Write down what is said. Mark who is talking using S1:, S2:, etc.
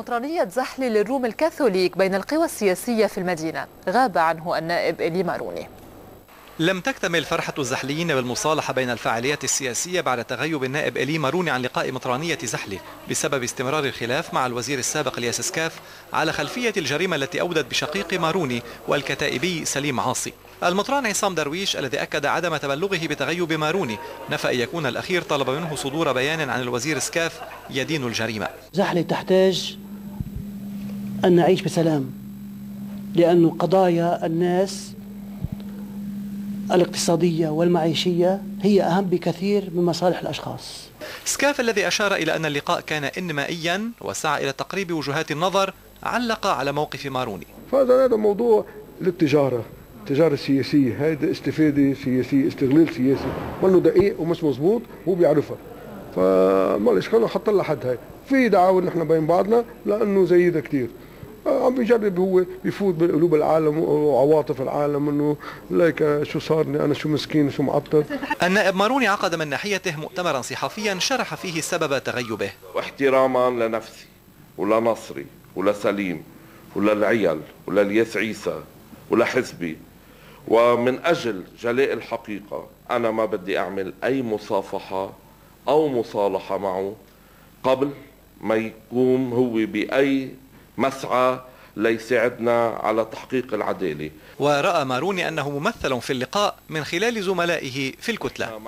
S1: مطرانية زحل للروم الكاثوليك بين القوى السياسية في المدينة غاب عنه النائب إلي ماروني.
S2: لم تكتمل فرحة الزحليين بالمصالحة بين الفعاليات السياسية بعد تغيب النائب إلي ماروني عن لقاء مطرانية زحلة بسبب استمرار الخلاف مع الوزير السابق الياس سكاف على خلفية الجريمة التي أودت بشقيق ماروني والكتائبي سليم عاصي. المطران عصام درويش الذي أكد عدم تبلغه بتغيب ماروني نفى أن يكون الأخير طلب منه صدور بيان عن الوزير سكاف يدين الجريمة.
S3: زحلة تحتاج أن نعيش بسلام، لأن قضايا الناس الاقتصادية والمعيشية هي أهم بكثير من مصالح الأشخاص.
S2: سكاف الذي أشار إلى أن اللقاء كان إنمائيا وسعى إلى تقريب وجهات النظر علق على موقف ماروني.
S4: فهذا موضوع للتجارة، التجارة السياسية، هذا استفادة سياسية، استغلال سياسي، وأنه دقيق ومش مزبوط هو بيعرفها. فمالش كانوا حط لها حد. هاي في دعاوى نحن بين بعضنا لأنه زي ده كثير. عم بيجرب هو يفوت بقلوب العالم وعواطف العالم انه ليك شو صارني انا، شو مسكين، شو معطل.
S2: النائب ماروني عقد من ناحيته مؤتمرا صحفيا شرح فيه سبب تغيبه.
S5: واحتراما لنفسي ولنصري ولسليم وللعيال وللياس عيسى ولحزبي، ومن اجل جلاء الحقيقة انا ما بدي اعمل اي مصافحة او مصالحة معه قبل ما يقوم هو باي مسعى ليساعدنا على تحقيق العدالة.
S2: ورأى ماروني أنه ممثل في اللقاء من خلال زملائه في الكتلة.